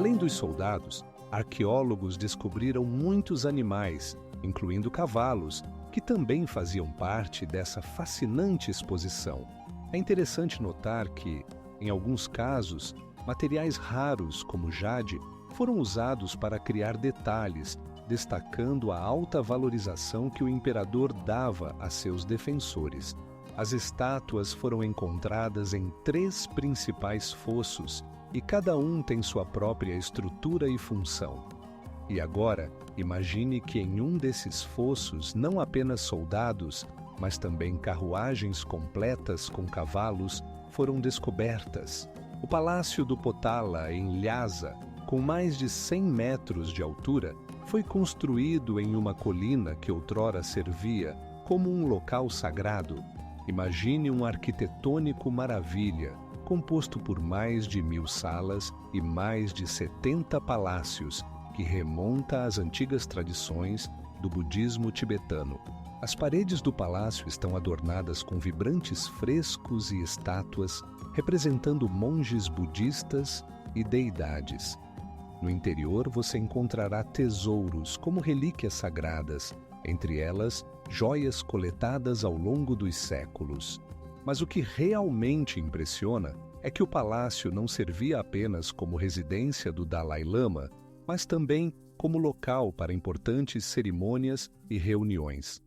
Além dos soldados, arqueólogos descobriram muitos animais, incluindo cavalos, que também faziam parte dessa fascinante exposição. É interessante notar que, em alguns casos, materiais raros como jade foram usados para criar detalhes, destacando a alta valorização que o imperador dava a seus defensores. As estátuas foram encontradas em 3 principais fossos, e cada um tem sua própria estrutura e função. E agora, imagine que em um desses fossos não apenas soldados, mas também carruagens completas com cavalos foram descobertas. O Palácio do Potala, em Lhasa, com mais de 100 metros de altura, foi construído em uma colina que outrora servia como um local sagrado. Imagine um arquitetônico maravilha, composto por mais de 1000 salas e mais de 70 palácios, que remonta às antigas tradições do budismo tibetano. As paredes do palácio estão adornadas com vibrantes frescos e estátuas representando monges budistas e deidades. No interior você encontrará tesouros como relíquias sagradas, entre elas joias coletadas ao longo dos séculos. Mas o que realmente impressiona é que o palácio não servia apenas como residência do Dalai Lama, mas também como local para importantes cerimônias e reuniões.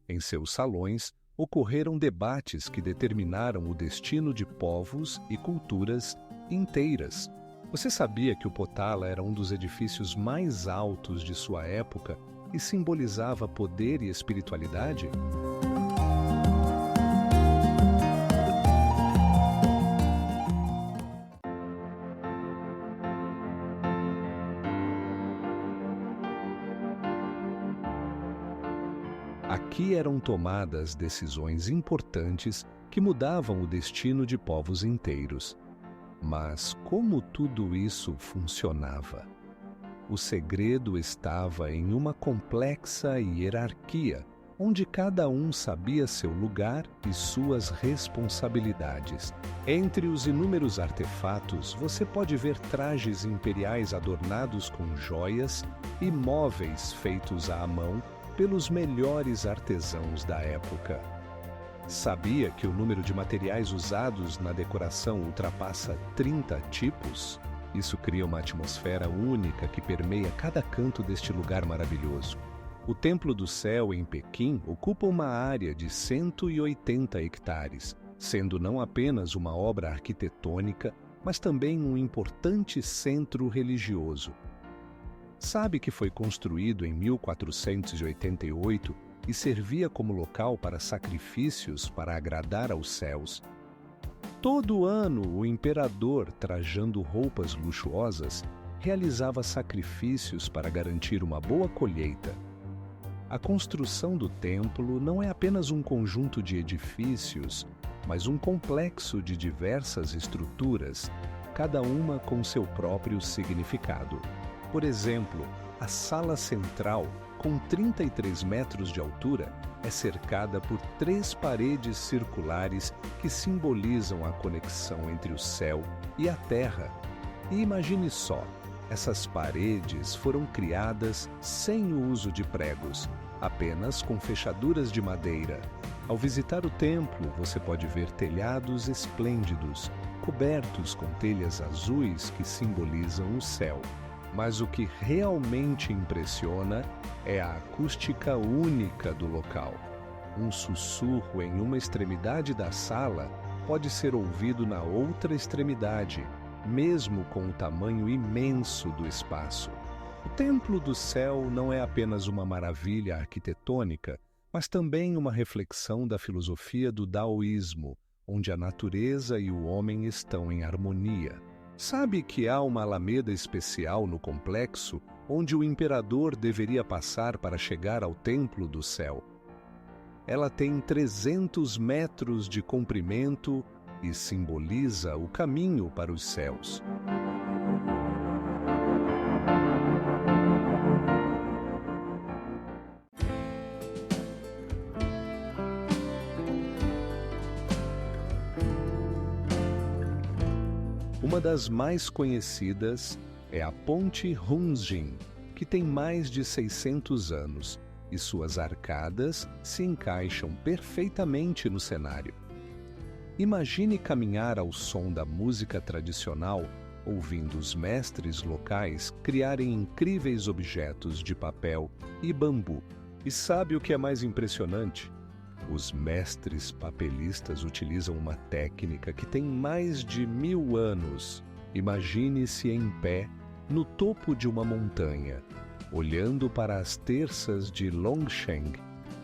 Em seus salões, ocorreram debates que determinaram o destino de povos e culturas inteiras. Você sabia que o Potala era um dos edifícios mais altos de sua época e simbolizava poder e espiritualidade? Aqui eram tomadas decisões importantes que mudavam o destino de povos inteiros. Mas como tudo isso funcionava? O segredo estava em uma complexa hierarquia, onde cada um sabia seu lugar e suas responsabilidades. Entre os inúmeros artefatos, você pode ver trajes imperiais adornados com joias e móveis feitos à mão pelos melhores artesãos da época. Sabia que o número de materiais usados na decoração ultrapassa 30 tipos? Isso cria uma atmosfera única que permeia cada canto deste lugar maravilhoso. O Templo do Céu, em Pequim, ocupa uma área de 180 hectares, sendo não apenas uma obra arquitetônica, mas também um importante centro religioso. Sabe que foi construído em 1488 e servia como local para sacrifícios para agradar aos céus. Todo ano, o imperador, trajando roupas luxuosas, realizava sacrifícios para garantir uma boa colheita. A construção do templo não é apenas um conjunto de edifícios, mas um complexo de diversas estruturas, cada uma com seu próprio significado. Por exemplo, a sala central, com 33 metros de altura, é cercada por 3 paredes circulares que simbolizam a conexão entre o céu e a terra. E imagine só, essas paredes foram criadas sem o uso de pregos, apenas com fechaduras de madeira. Ao visitar o templo, você pode ver telhados esplêndidos, cobertos com telhas azuis que simbolizam o céu. Mas o que realmente impressiona é a acústica única do local. Um sussurro em uma extremidade da sala pode ser ouvido na outra extremidade, mesmo com o tamanho imenso do espaço. O Templo do Céu não é apenas uma maravilha arquitetônica, mas também uma reflexão da filosofia do daoísmo, onde a natureza e o homem estão em harmonia. Sabe que há uma alameda especial no complexo, onde o imperador deveria passar para chegar ao Templo do Céu? Ela tem 300 metros de comprimento e simboliza o caminho para os céus. Uma das mais conhecidas é a Ponte Hunjin, que tem mais de 600 anos, e suas arcadas se encaixam perfeitamente no cenário. Imagine caminhar ao som da música tradicional, ouvindo os mestres locais criarem incríveis objetos de papel e bambu. E sabe o que é mais impressionante? Os mestres papelistas utilizam uma técnica que tem mais de 1000 anos. Imagine-se em pé, no topo de uma montanha, olhando para as terças de Longsheng,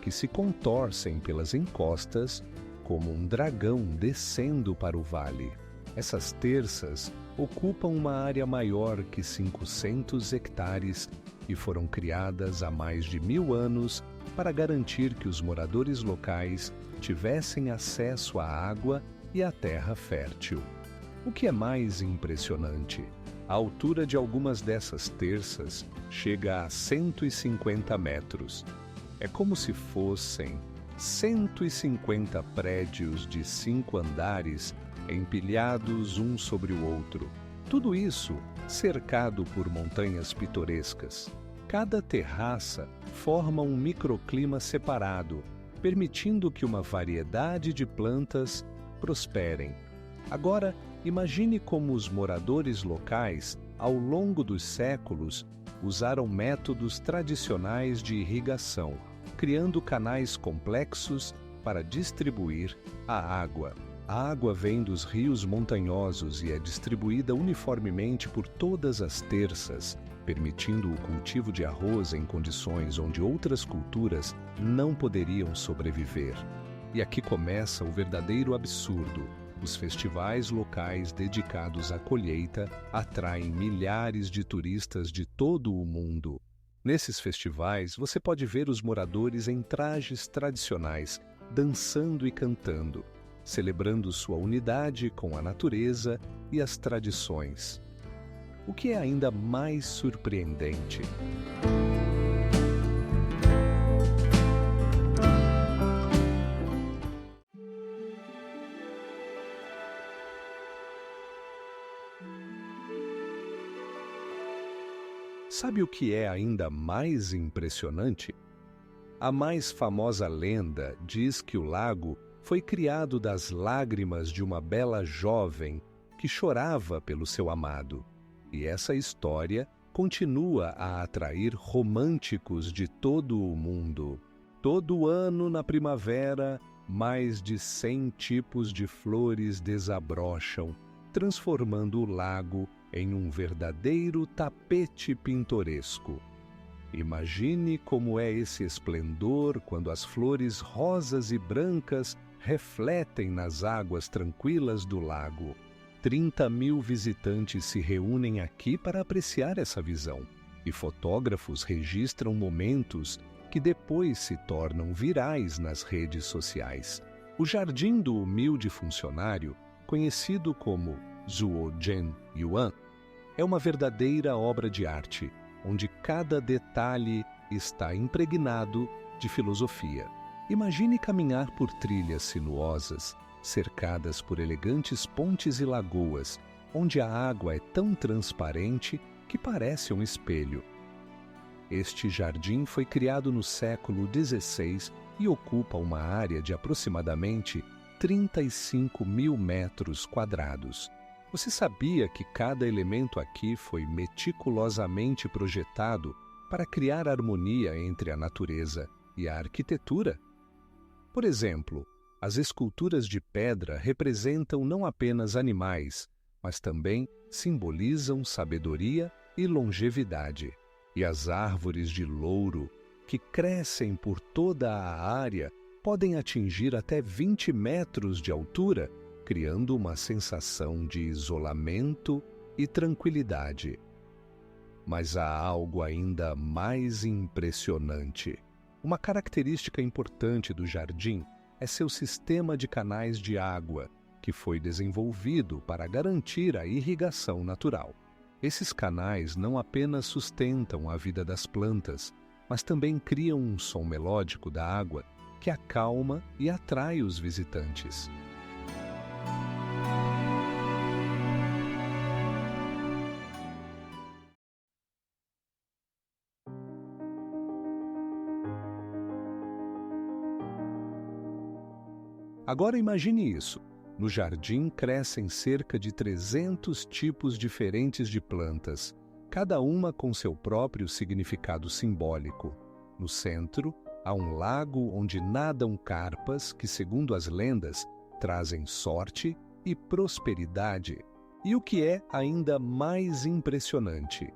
que se contorcem pelas encostas como um dragão descendo para o vale. Essas terças ocupam uma área maior que 500 hectares e foram criadas há mais de 1000 anos para garantir que os moradores locais tivessem acesso à água e à terra fértil. O que é mais impressionante, a altura de algumas dessas terças chega a 150 metros. É como se fossem 150 prédios de 5 andares empilhados um sobre o outro. Tudo isso cercado por montanhas pitorescas. Cada terraça forma um microclima separado, permitindo que uma variedade de plantas prosperem. Agora, imagine como os moradores locais, ao longo dos séculos, usaram métodos tradicionais de irrigação, criando canais complexos para distribuir a água. A água vem dos rios montanhosos e é distribuída uniformemente por todas as terças, permitindo o cultivo de arroz em condições onde outras culturas não poderiam sobreviver. E aqui começa o verdadeiro absurdo. Os festivais locais dedicados à colheita atraem milhares de turistas de todo o mundo. Nesses festivais, você pode ver os moradores em trajes tradicionais, dançando e cantando, celebrando sua unidade com a natureza e as tradições. O que é ainda mais surpreendente? Sabe o que é ainda mais impressionante? A mais famosa lenda diz que o lago foi criado das lágrimas de uma bela jovem que chorava pelo seu amado. E essa história continua a atrair românticos de todo o mundo. Todo ano, na primavera, mais de 100 tipos de flores desabrocham, transformando o lago em um verdadeiro tapete pintoresco. Imagine como é esse esplendor quando as flores rosas e brancas refletem nas águas tranquilas do lago. 30.000 visitantes se reúnem aqui para apreciar essa visão, e fotógrafos registram momentos que depois se tornam virais nas redes sociais. O Jardim do Humilde Funcionário, conhecido como Zuozhen Yuan, é uma verdadeira obra de arte, onde cada detalhe está impregnado de filosofia. Imagine caminhar por trilhas sinuosas, cercadas por elegantes pontes e lagoas, onde a água é tão transparente que parece um espelho. Este jardim foi criado no século XVI e ocupa uma área de aproximadamente 35.000 metros quadrados. Você sabia que cada elemento aqui foi meticulosamente projetado para criar harmonia entre a natureza e a arquitetura? Por exemplo, as esculturas de pedra representam não apenas animais, mas também simbolizam sabedoria e longevidade. E as árvores de louro, que crescem por toda a área, podem atingir até 20 metros de altura, criando uma sensação de isolamento e tranquilidade. Mas há algo ainda mais impressionante. Uma característica importante do jardim é seu sistema de canais de água, que foi desenvolvido para garantir a irrigação natural. Esses canais não apenas sustentam a vida das plantas, mas também criam um som melódico da água que acalma e atrai os visitantes. Agora imagine isso. No jardim crescem cerca de 300 tipos diferentes de plantas, cada uma com seu próprio significado simbólico. No centro, há um lago onde nadam carpas que, segundo as lendas, trazem sorte e prosperidade. E o que é ainda mais impressionante,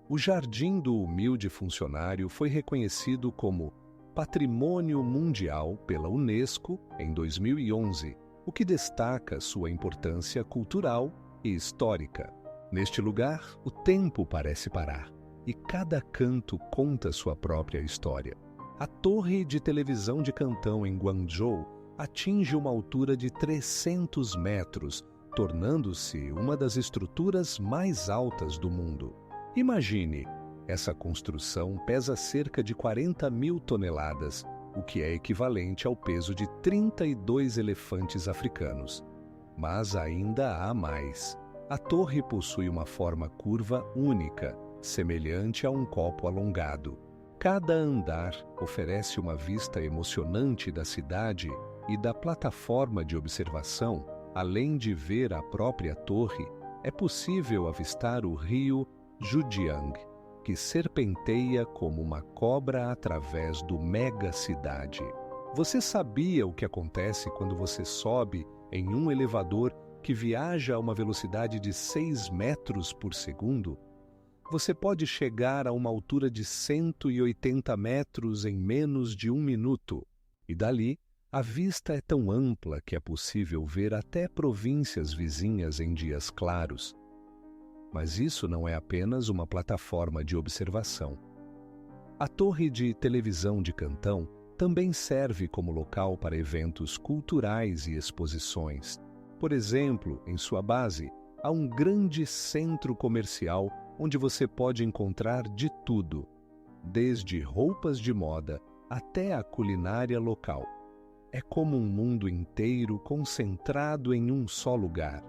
o Jardim do Humilde Funcionário foi reconhecido como Patrimônio Mundial pela Unesco em 2011, o que destaca sua importância cultural e histórica. Neste lugar, o tempo parece parar e cada canto conta sua própria história. A torre de televisão de Cantão em Guangzhou atinge uma altura de 300 metros, tornando-se uma das estruturas mais altas do mundo. Imagine, essa construção pesa cerca de 40 mil toneladas, o que é equivalente ao peso de 32 elefantes africanos. Mas ainda há mais. A torre possui uma forma curva única, semelhante a um copo alongado. Cada andar oferece uma vista emocionante da cidade e da plataforma de observação. Além de ver a própria torre, é possível avistar o rio Zhujiang, que serpenteia como uma cobra através do mega-cidade. Você sabia o que acontece quando você sobe em um elevador que viaja a uma velocidade de 6 metros por segundo? Você pode chegar a uma altura de 180 metros em menos de 1 minuto. E dali, a vista é tão ampla que é possível ver até províncias vizinhas em dias claros. Mas isso não é apenas uma plataforma de observação. A torre de televisão de Cantão também serve como local para eventos culturais e exposições. Por exemplo, em sua base, há um grande centro comercial onde você pode encontrar de tudo, desde roupas de moda até a culinária local. É como um mundo inteiro concentrado em um só lugar.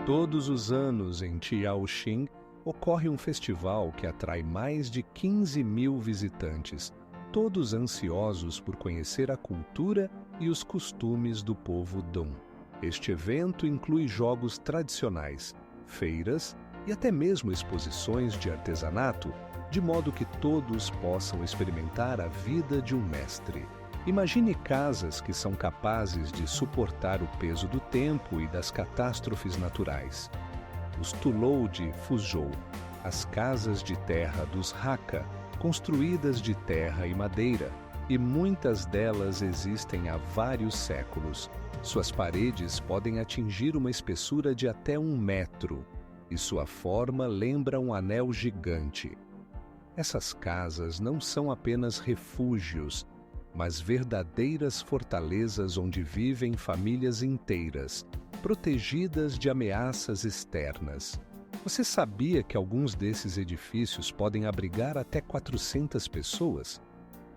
Todos os anos em Tiaoxing ocorre um festival que atrai mais de 15 mil visitantes, todos ansiosos por conhecer a cultura e os costumes do povo Dong. Este evento inclui jogos tradicionais, feiras e até mesmo exposições de artesanato, de modo que todos possam experimentar a vida de um mestre. Imagine casas que são capazes de suportar o peso do tempo e das catástrofes naturais. Os Tulou de Fuzhou, as casas de terra dos Hakka, construídas de terra e madeira, e muitas delas existem há vários séculos. Suas paredes podem atingir uma espessura de até 1 metro, e sua forma lembra um anel gigante. Essas casas não são apenas refúgios, mas verdadeiras fortalezas onde vivem famílias inteiras, protegidas de ameaças externas. Você sabia que alguns desses edifícios podem abrigar até 400 pessoas?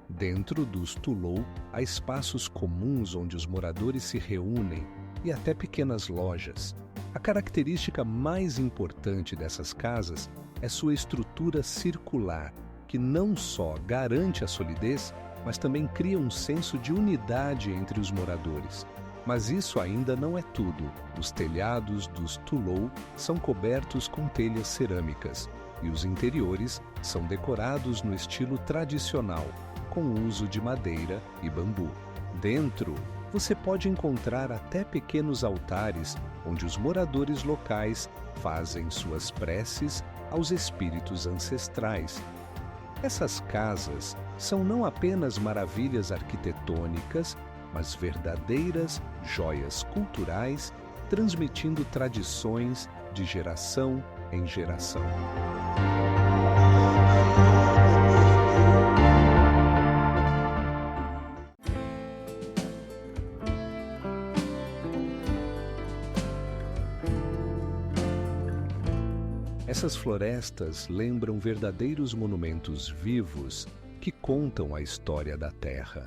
Dentro dos Tulou, há espaços comuns onde os moradores se reúnem e até pequenas lojas. A característica mais importante dessas casas é sua estrutura circular, que não só garante a solidez, mas também cria um senso de unidade entre os moradores. Mas isso ainda não é tudo. Os telhados dos Tulou são cobertos com telhas cerâmicas e os interiores são decorados no estilo tradicional, com o uso de madeira e bambu. Dentro, você pode encontrar até pequenos altares onde os moradores locais fazem suas preces aos espíritos ancestrais. Essas casas são não apenas maravilhas arquitetônicas, mas verdadeiras joias culturais, transmitindo tradições de geração em geração. Essas florestas lembram verdadeiros monumentos vivos que contam a história da Terra.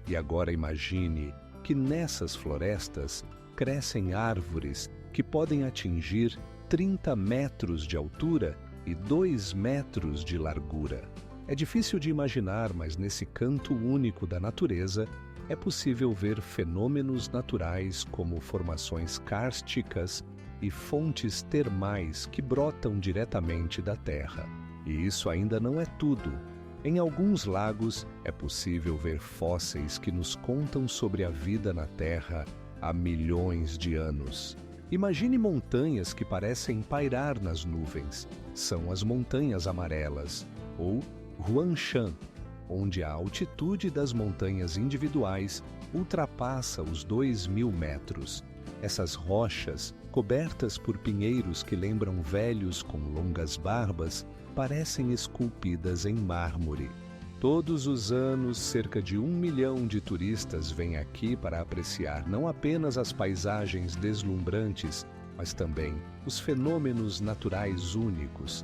E agora imagine que nessas florestas crescem árvores que podem atingir 30 metros de altura e 2 metros de largura. É difícil de imaginar, mas nesse canto único da natureza é possível ver fenômenos naturais como formações kársticas e fontes termais que brotam diretamente da terra. E isso ainda não é tudo. Em alguns lagos é possível ver fósseis que nos contam sobre a vida na Terra há milhões de anos. Imagine montanhas que parecem pairar nas nuvens. São as Montanhas Amarelas, ou Huangshan, onde a altitude das montanhas individuais ultrapassa os 2.000 metros. Essas rochas, cobertas por pinheiros que lembram velhos com longas barbas, parecem esculpidas em mármore. Todos os anos, cerca de 1 milhão de turistas vêm aqui para apreciar não apenas as paisagens deslumbrantes, mas também os fenômenos naturais únicos.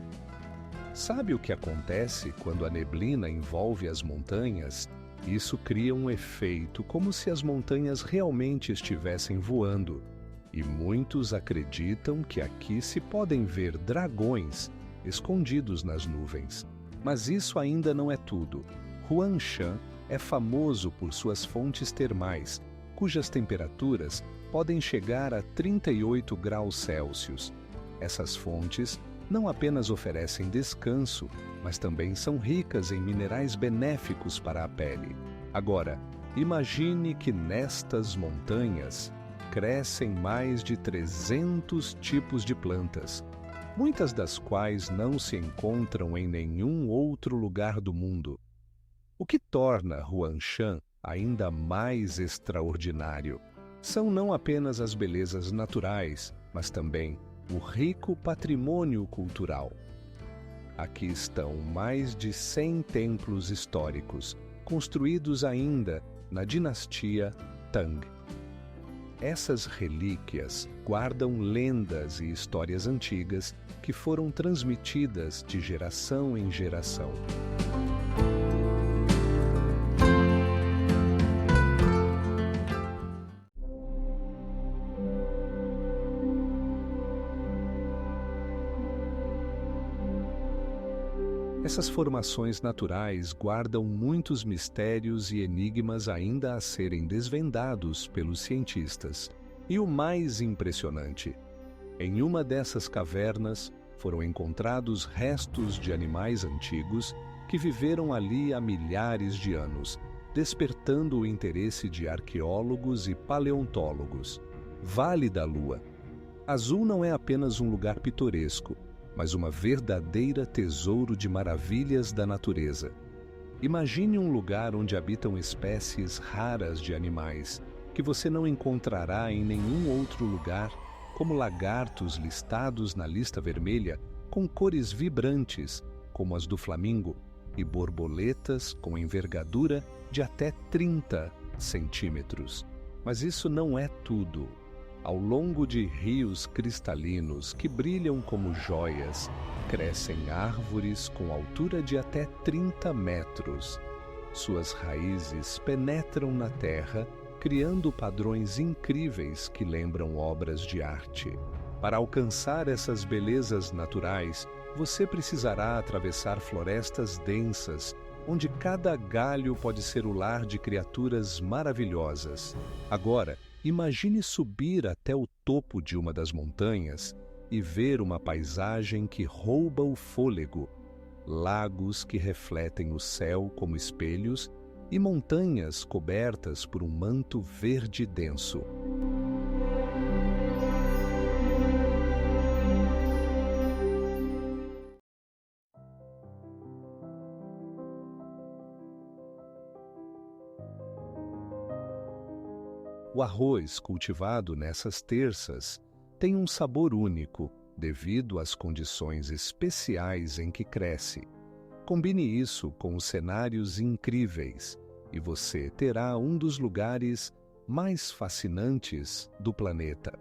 Sabe o que acontece quando a neblina envolve as montanhas? Isso cria um efeito como se as montanhas realmente estivessem voando. E muitos acreditam que aqui se podem ver dragões escondidos nas nuvens. Mas isso ainda não é tudo. Huangshan é famoso por suas fontes termais, cujas temperaturas podem chegar a 38 graus Celsius. Essas fontes não apenas oferecem descanso, mas também são ricas em minerais benéficos para a pele. Agora, imagine que nestas montanhas crescem mais de 300 tipos de plantas, muitas das quais não se encontram em nenhum outro lugar do mundo. O que torna Huangshan ainda mais extraordinário são não apenas as belezas naturais, mas também o rico patrimônio cultural. Aqui estão mais de 100 templos históricos, construídos ainda na dinastia Tang. Essas relíquias guardam lendas e histórias antigas que foram transmitidas de geração em geração. Essas formações naturais guardam muitos mistérios e enigmas ainda a serem desvendados pelos cientistas. E o mais impressionante, em uma dessas cavernas foram encontrados restos de animais antigos que viveram ali há milhares de anos, despertando o interesse de arqueólogos e paleontólogos. Vale da Lua. Azul não é apenas um lugar pitoresco, mas uma verdadeira tesouro de maravilhas da natureza. Imagine um lugar onde habitam espécies raras de animais, que você não encontrará em nenhum outro lugar, como lagartos listados na lista vermelha com cores vibrantes, como as do flamingo, e borboletas com envergadura de até 30 centímetros. Mas isso não é tudo. Ao longo de rios cristalinos que brilham como joias, crescem árvores com altura de até 30 metros. Suas raízes penetram na terra, criando padrões incríveis que lembram obras de arte. Para alcançar essas belezas naturais, você precisará atravessar florestas densas, onde cada galho pode ser o lar de criaturas maravilhosas. Agora, imagine subir até o topo de uma das montanhas e ver uma paisagem que rouba o fôlego, lagos que refletem o céu como espelhos e montanhas cobertas por um manto verde denso. O arroz cultivado nessas terças tem um sabor único devido às condições especiais em que cresce. Combine isso com os cenários incríveis e você terá um dos lugares mais fascinantes do planeta.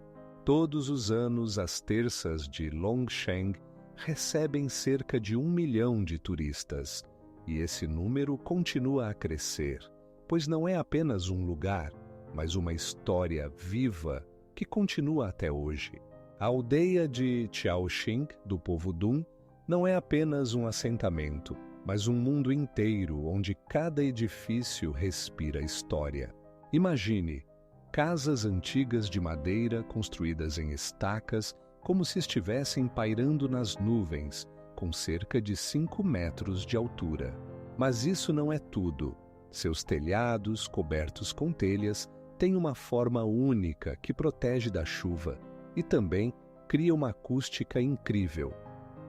Todos os anos, as terças de Longsheng recebem cerca de 1 milhão de turistas. E esse número continua a crescer, pois não é apenas um lugar, mas uma história viva que continua até hoje. A aldeia de Xiaoxing, do povo Dun, não é apenas um assentamento, mas um mundo inteiro onde cada edifício respira história. Imagine casas antigas de madeira construídas em estacas, como se estivessem pairando nas nuvens, com cerca de 5 metros de altura. Mas isso não é tudo. Seus telhados, cobertos com telhas, têm uma forma única que protege da chuva e também cria uma acústica incrível.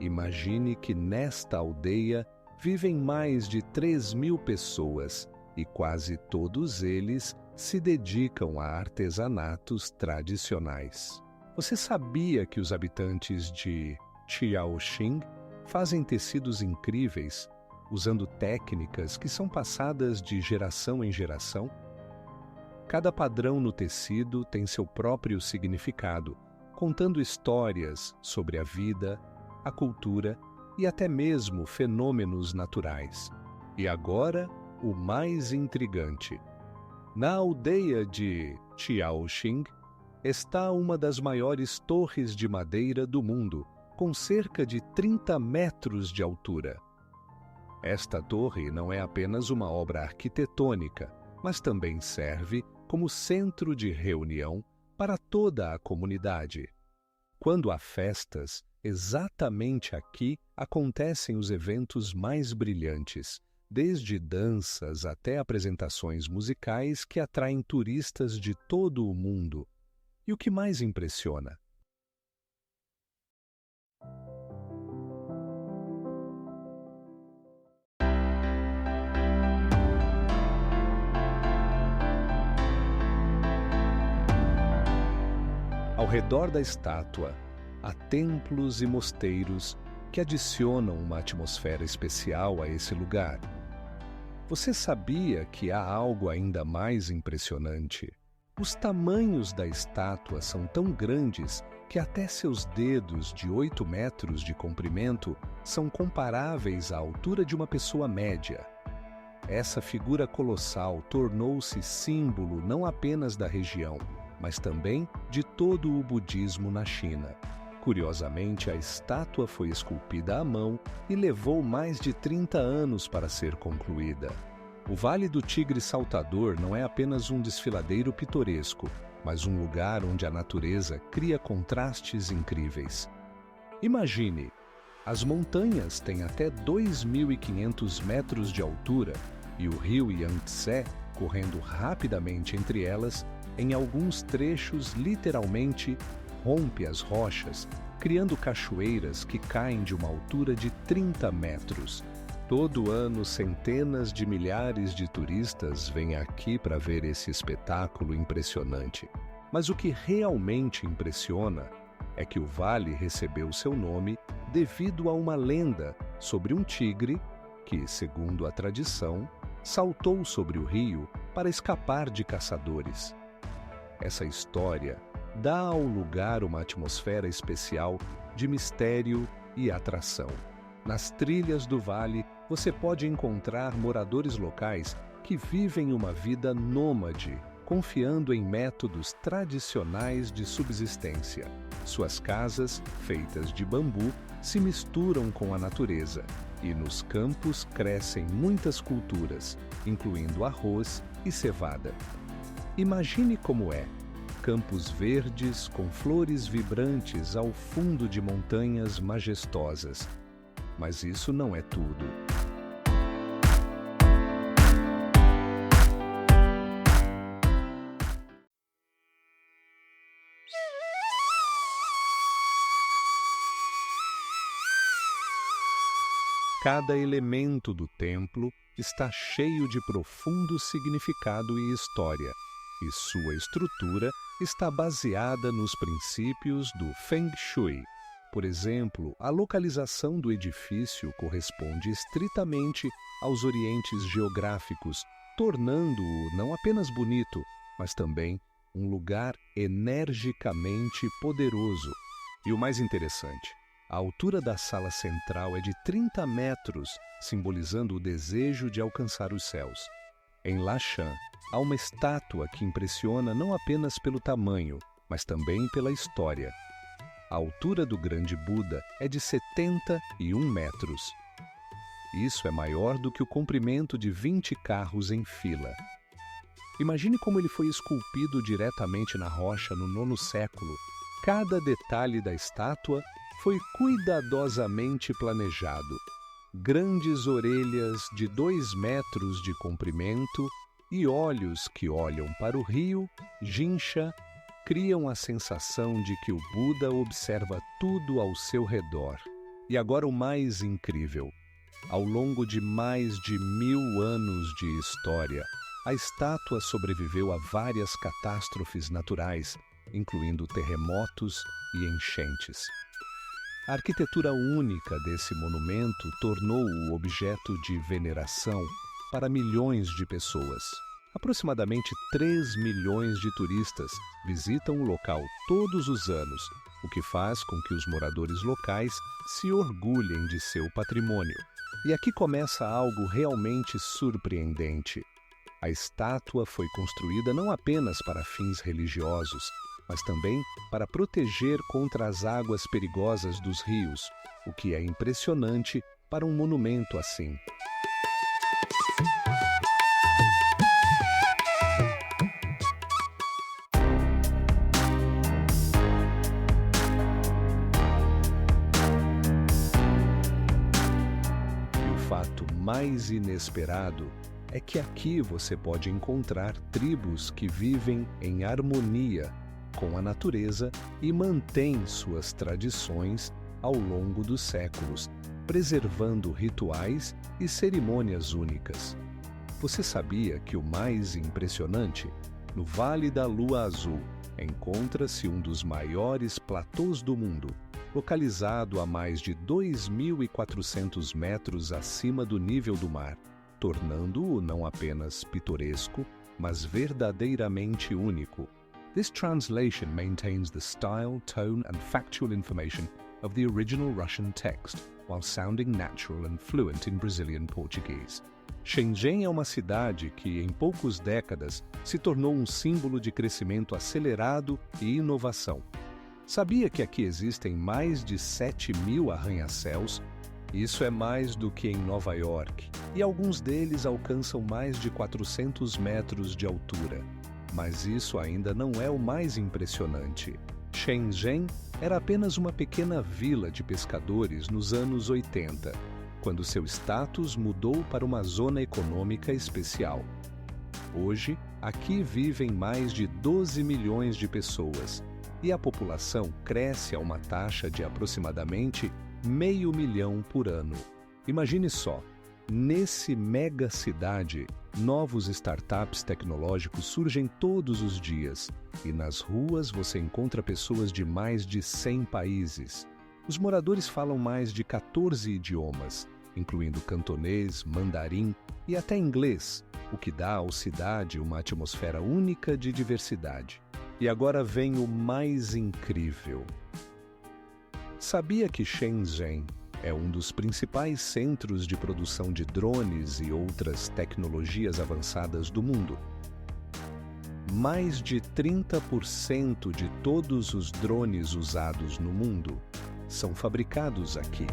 Imagine que nesta aldeia vivem mais de 3.000 pessoas e quase todos eles se dedicam a artesanatos tradicionais. Você sabia que os habitantes de Xiaoxing fazem tecidos incríveis, usando técnicas que são passadas de geração em geração? Cada padrão no tecido tem seu próprio significado, contando histórias sobre a vida, a cultura e até mesmo fenômenos naturais. E agora, o mais intrigante. Na aldeia de Xiaoxing está uma das maiores torres de madeira do mundo, com cerca de 30 metros de altura. Esta torre não é apenas uma obra arquitetônica, mas também serve como centro de reunião para toda a comunidade. Quando há festas, exatamente aqui acontecem os eventos mais brilhantes, desde danças até apresentações musicais que atraem turistas de todo o mundo. E o que mais impressiona? Ao redor da estátua, há templos e mosteiros que adicionam uma atmosfera especial a esse lugar. Você sabia que há algo ainda mais impressionante? Os tamanhos da estátua são tão grandes que até seus dedos de 8 metros de comprimento são comparáveis à altura de uma pessoa média. Essa figura colossal tornou-se símbolo não apenas da região, mas também de todo o budismo na China. Curiosamente, a estátua foi esculpida à mão e levou mais de 30 anos para ser concluída. O Vale do Tigre Saltador não é apenas um desfiladeiro pitoresco, mas um lugar onde a natureza cria contrastes incríveis. Imagine, as montanhas têm até 2.500 metros de altura e o rio Yangtze, correndo rapidamente entre elas, em alguns trechos literalmente rompe as rochas, criando cachoeiras que caem de uma altura de 30 metros. Todo ano, centenas de milhares de turistas vêm aqui para ver esse espetáculo impressionante. Mas o que realmente impressiona é que o vale recebeu seu nome devido a uma lenda sobre um tigre que, segundo a tradição, saltou sobre o rio para escapar de caçadores. Essa história dá ao lugar uma atmosfera especial de mistério e atração. Nas trilhas do vale, você pode encontrar moradores locais que vivem uma vida nômade, confiando em métodos tradicionais de subsistência. Suas casas, feitas de bambu, se misturam com a natureza, e nos campos crescem muitas culturas, incluindo arroz e cevada. Imagine como é: campos verdes com flores vibrantes ao fundo de montanhas majestosas. Mas isso não é tudo. Cada elemento do templo está cheio de profundo significado e história, e sua estrutura está baseada nos princípios do Feng Shui. Por exemplo, a localização do edifício corresponde estritamente aos orientes geográficos, tornando-o não apenas bonito, mas também um lugar energicamente poderoso. E o mais interessante, a altura da sala central é de 30 metros, simbolizando o desejo de alcançar os céus. Em Lashan, há uma estátua que impressiona não apenas pelo tamanho, mas também pela história. A altura do grande Buda é de 71 metros. Isso é maior do que o comprimento de 20 carros em fila. Imagine como ele foi esculpido diretamente na rocha no 9º século. Cada detalhe da estátua foi cuidadosamente planejado. Grandes orelhas de 2 metros de comprimento e olhos que olham para o rio Jinsha criam a sensação de que o Buda observa tudo ao seu redor. E agora o mais incrível. Ao longo de mais de 1000 anos de história, a estátua sobreviveu a várias catástrofes naturais, incluindo terremotos e enchentes. A arquitetura única desse monumento tornou-o objeto de veneração para milhões de pessoas. Aproximadamente 3 milhões de turistas visitam o local todos os anos, o que faz com que os moradores locais se orgulhem de seu patrimônio. E aqui começa algo realmente surpreendente. A estátua foi construída não apenas para fins religiosos, mas também para proteger contra as águas perigosas dos rios, o que é impressionante para um monumento assim. E o fato mais inesperado é que aqui você pode encontrar tribos que vivem em harmonia com a natureza e mantêm suas tradições ao longo dos séculos, preservando rituais e cerimônias únicas. Você sabia que o mais impressionante? No Vale da Lua Azul, encontra-se um dos maiores platôs do mundo, localizado a mais de 2.400 metros acima do nível do mar, tornando-o não apenas pitoresco, mas verdadeiramente único. This translation maintains the style, tone, and factual information of the original Russian text, while sounding natural and fluent in Brazilian Portuguese. Shenzhen é uma cidade que, em poucas décadas, se tornou um símbolo de crescimento acelerado e inovação. Sabia que aqui existem mais de 7.000 arranha-céus? Isso é mais do que em Nova York, e alguns deles alcançam mais de 400 metros de altura. Mas isso ainda não é o mais impressionante. Shenzhen era apenas uma pequena vila de pescadores nos anos 80, quando seu status mudou para uma zona econômica especial. Hoje, aqui vivem mais de 12 milhões de pessoas, e a população cresce a uma taxa de aproximadamente 500.000 por ano. Imagine só, nesse mega cidade, novos startups tecnológicos surgem todos os dias, e nas ruas você encontra pessoas de mais de 100 países. Os moradores falam mais de 14 idiomas, incluindo cantonês, mandarim e até inglês, o que dá à cidade uma atmosfera única de diversidade. E agora vem o mais incrível. Sabia que Shenzhen é um dos principais centros de produção de drones e outras tecnologias avançadas do mundo? Mais de 30% de todos os drones usados no mundo são fabricados aqui.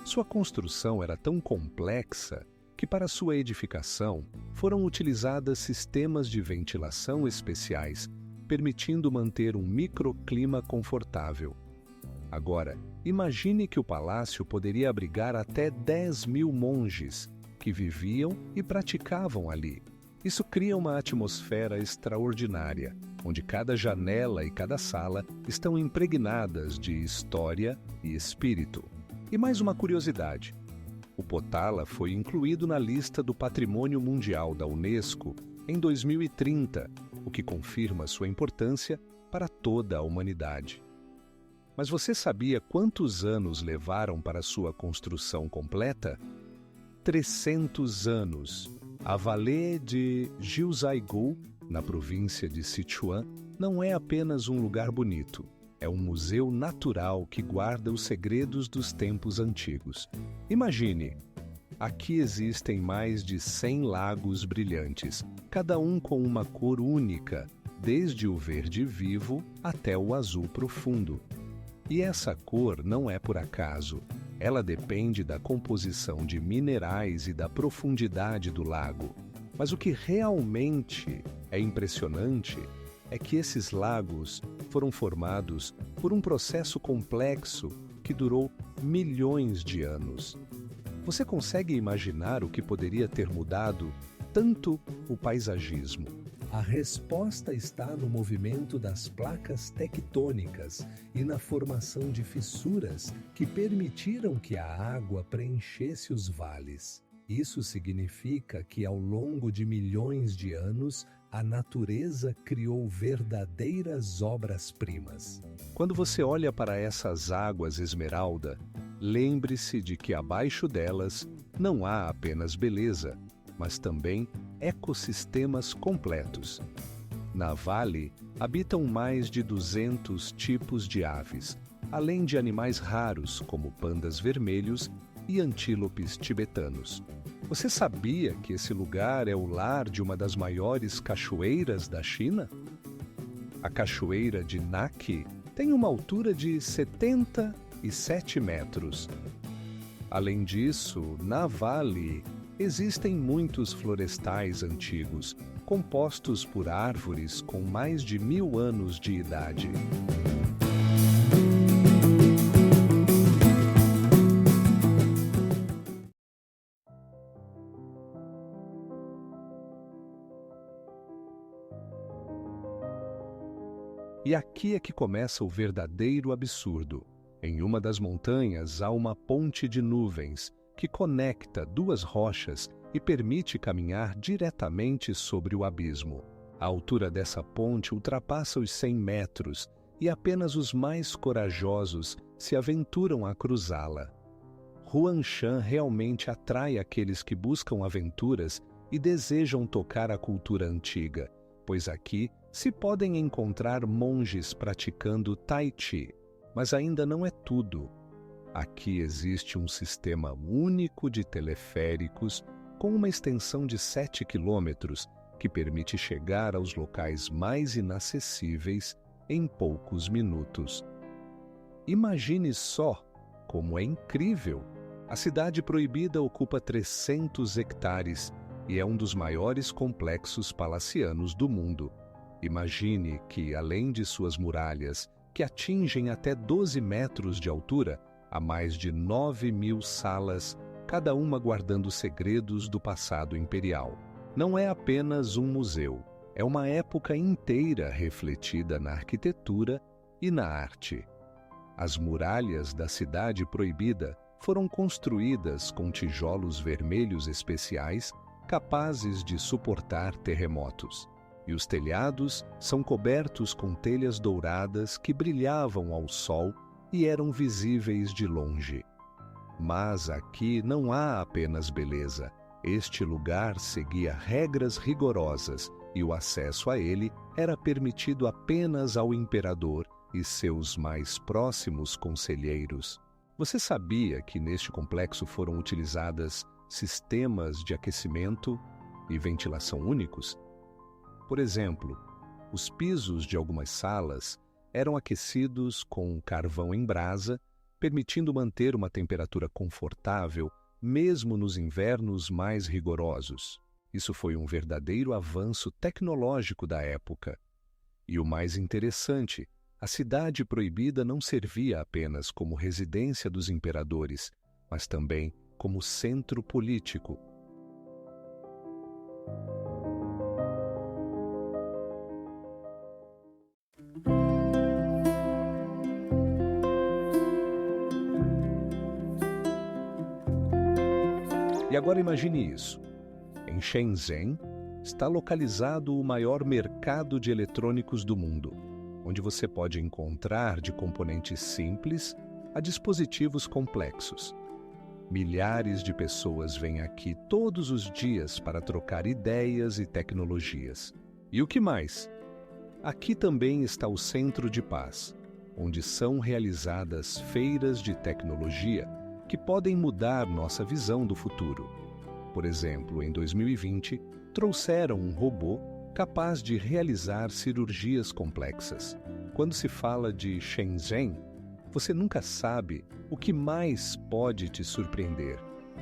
Sua construção era tão complexa que, para sua edificação, foram utilizadas sistemas de ventilação especiais, permitindo manter um microclima confortável. Agora, imagine que o palácio poderia abrigar até 10.000 monges que viviam e praticavam ali. Isso cria uma atmosfera extraordinária, onde cada janela e cada sala estão impregnadas de história e espírito. E mais uma curiosidade: o Potala foi incluído na lista do Patrimônio Mundial da Unesco em 2030, o que confirma sua importância para toda a humanidade. Mas você sabia quantos anos levaram para sua construção completa? 300 anos. A Vallée de Jiuzhaigou, na província de Sichuan, não é apenas um lugar bonito. É um museu natural que guarda os segredos dos tempos antigos. Imagine, aqui existem mais de 100 lagos brilhantes, cada um com uma cor única, desde o verde vivo até o azul profundo. E essa cor não é por acaso. Ela depende da composição de minerais e da profundidade do lago. Mas o que realmente é impressionante é que esses lagos foram formados por um processo complexo que durou milhões de anos. Você consegue imaginar o que poderia ter mudado tanto o paisagismo? A resposta está no movimento das placas tectônicas e na formação de fissuras que permitiram que a água preenchesse os vales. Isso significa que, ao longo de milhões de anos, a natureza criou verdadeiras obras-primas. Quando você olha para essas águas esmeralda, lembre-se de que abaixo delas não há apenas beleza, mas também ecossistemas completos. Na Vale, habitam mais de 200 tipos de aves, além de animais raros como pandas vermelhos e antílopes tibetanos. Você sabia que esse lugar é o lar de uma das maiores cachoeiras da China? A cachoeira de Naqi tem uma altura de 77 metros. Além disso, na Vale, existem muitos florestais antigos, compostos por árvores com mais de 1000 anos de idade. E aqui é que começa o verdadeiro absurdo. Em uma das montanhas há uma ponte de nuvens que conecta duas rochas e permite caminhar diretamente sobre o abismo. A altura dessa ponte ultrapassa os 100 metros e apenas os mais corajosos se aventuram a cruzá-la. Huangshan realmente atrai aqueles que buscam aventuras e desejam tocar a cultura antiga, pois aqui se podem encontrar monges praticando Tai Chi. Mas ainda não é tudo. Aqui existe um sistema único de teleféricos com uma extensão de 7 quilômetros que permite chegar aos locais mais inacessíveis em poucos minutos. Imagine só como é incrível! A Cidade Proibida ocupa 300 hectares e é um dos maiores complexos palacianos do mundo. Imagine que, além de suas muralhas, que atingem até 12 metros de altura, há mais de 9.000 salas, cada uma guardando segredos do passado imperial. Não é apenas um museu, é uma época inteira refletida na arquitetura e na arte. As muralhas da Cidade Proibida foram construídas com tijolos vermelhos especiais capazes de suportar terremotos. E os telhados são cobertos com telhas douradas que brilhavam ao sol e eram visíveis de longe. Mas aqui não há apenas beleza. Este lugar seguia regras rigorosas e o acesso a ele era permitido apenas ao imperador e seus mais próximos conselheiros. Você sabia que neste complexo foram utilizadas sistemas de aquecimento e ventilação únicos? Por exemplo, os pisos de algumas salas eram aquecidos com carvão em brasa, permitindo manter uma temperatura confortável mesmo nos invernos mais rigorosos. Isso foi um verdadeiro avanço tecnológico da época. E o mais interessante, a Cidade Proibida não servia apenas como residência dos imperadores, mas também como centro político. E agora imagine isso. Em Shenzhen está localizado o maior mercado de eletrônicos do mundo, onde você pode encontrar de componentes simples a dispositivos complexos. Milhares de pessoas vêm aqui todos os dias para trocar ideias e tecnologias. E o que mais? Aqui também está o Centro de Paz, onde são realizadas feiras de tecnologia que podem mudar nossa visão do futuro. Por exemplo, em 2020, trouxeram um robô capaz de realizar cirurgias complexas. Quando se fala de Shenzhen, você nunca sabe o que mais pode te surpreender.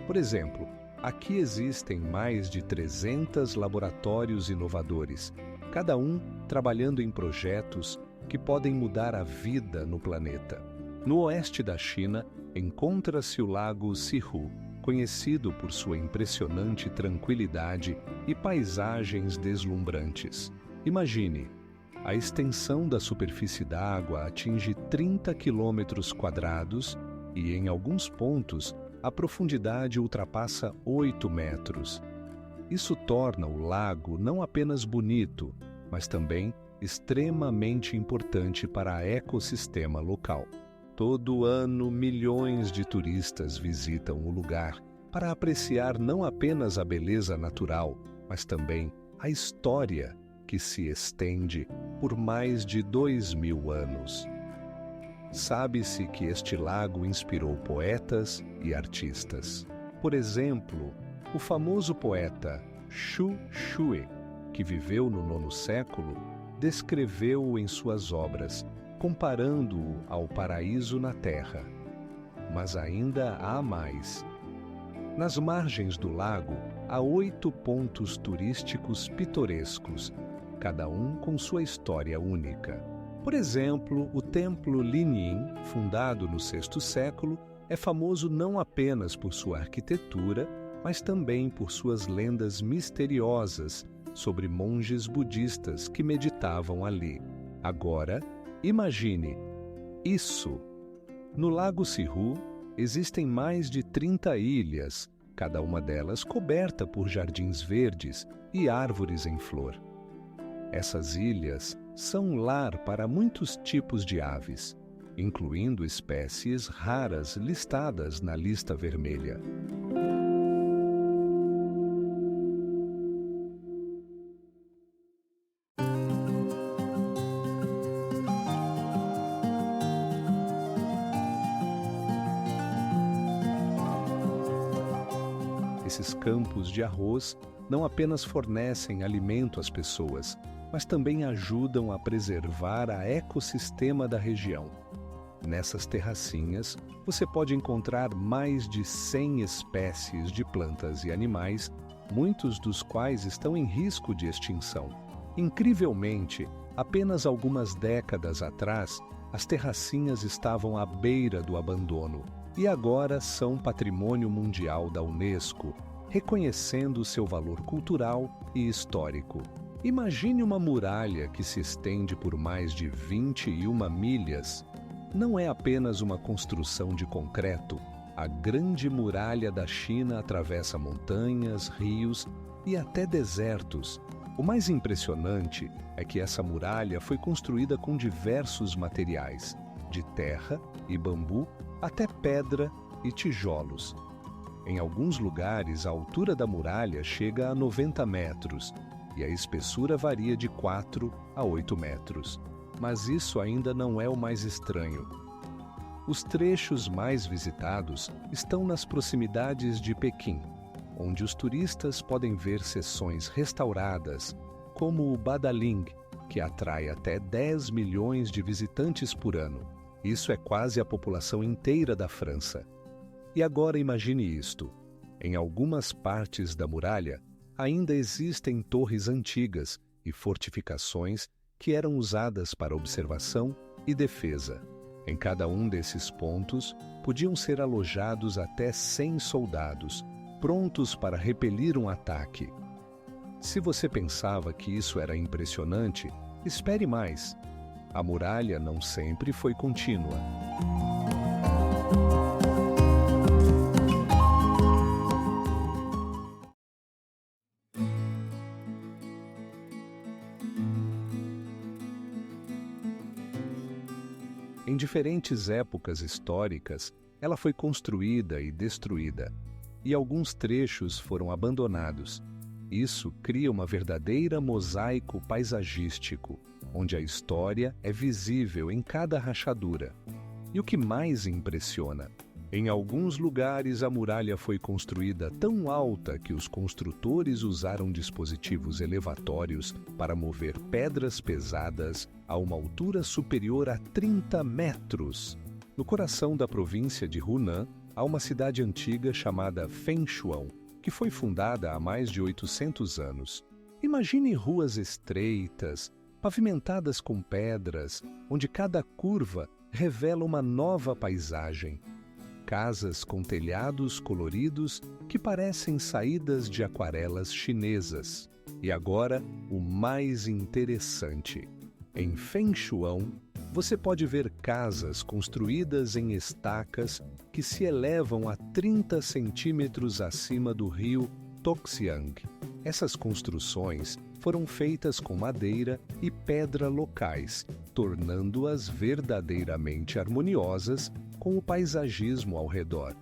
Por exemplo, aqui existem mais de 300 laboratórios inovadores, cada um trabalhando em projetos que podem mudar a vida no planeta. No oeste da China, encontra-se o lago Sihu, conhecido por sua impressionante tranquilidade e paisagens deslumbrantes. Imagine, a extensão da superfície d'água atinge 30 quilômetros quadrados e, em alguns pontos, a profundidade ultrapassa 8 metros. Isso torna o lago não apenas bonito, mas também extremamente importante para o ecossistema local. Todo ano, milhões de turistas visitam o lugar para apreciar não apenas a beleza natural, mas também a história que se estende por mais de 2000 anos. Sabe-se que este lago inspirou poetas e artistas. Por exemplo, o famoso poeta Xu Shui, que viveu no 9º século, descreveu-o em suas obras, comparando-o ao paraíso na terra. Mas ainda há mais. Nas margens do lago, há 8 pontos turísticos pitorescos, cada um com sua história única. Por exemplo, o templo Linyin, fundado no 6º século, é famoso não apenas por sua arquitetura, mas também por suas lendas misteriosas sobre monges budistas que meditavam ali. Agora, imagine isso! No Lago Sihu existem mais de 30 ilhas, cada uma delas coberta por jardins verdes e árvores em flor. Essas ilhas são lar para muitos tipos de aves, incluindo espécies raras listadas na lista vermelha. Esses campos de arroz não apenas fornecem alimento às pessoas, mas também ajudam a preservar o ecossistema da região. Nessas terracinhas, você pode encontrar mais de 100 espécies de plantas e animais, muitos dos quais estão em risco de extinção. Incrivelmente, apenas algumas décadas atrás, as terracinhas estavam à beira do abandono e agora são patrimônio mundial da Unesco, reconhecendo seu valor cultural e histórico. Imagine uma muralha que se estende por mais de 21 milhas. Não é apenas uma construção de concreto. A Grande Muralha da China atravessa montanhas, rios e até desertos. O mais impressionante é que essa muralha foi construída com diversos materiais, de terra e bambu até pedra e tijolos. Em alguns lugares, a altura da muralha chega a 90 metros e a espessura varia de 4 a 8 metros. Mas isso ainda não é o mais estranho. Os trechos mais visitados estão nas proximidades de Pequim, onde os turistas podem ver seções restauradas, como o Badaling, que atrai até 10 milhões de visitantes por ano. Isso é quase a população inteira da França. E agora imagine isto. Em algumas partes da muralha, ainda existem torres antigas e fortificações que eram usadas para observação e defesa. Em cada um desses pontos, podiam ser alojados até 100 soldados, prontos para repelir um ataque. Se você pensava que isso era impressionante, espere mais. A muralha não sempre foi contínua. Em diferentes épocas históricas, ela foi construída e destruída, e alguns trechos foram abandonados. Isso cria uma verdadeira mosaico paisagístico, onde a história é visível em cada rachadura. E o que mais impressiona? Em alguns lugares, a muralha foi construída tão alta que os construtores usaram dispositivos elevatórios para mover pedras pesadas a uma altura superior a 30 metros. No coração da província de Hunan, há uma cidade antiga chamada Fenshuan, que foi fundada há mais de 800 anos. Imagine ruas estreitas, pavimentadas com pedras, onde cada curva revela uma nova paisagem. Casas com telhados coloridos que parecem saídas de aquarelas chinesas. E agora, o mais interessante. Em Fenshuan, você pode ver casas construídas em estacas que se elevam a 30 centímetros acima do rio Toxiang. Essas construções foram feitas com madeira e pedra locais, tornando-as verdadeiramente harmoniosas com o paisagismo ao redor.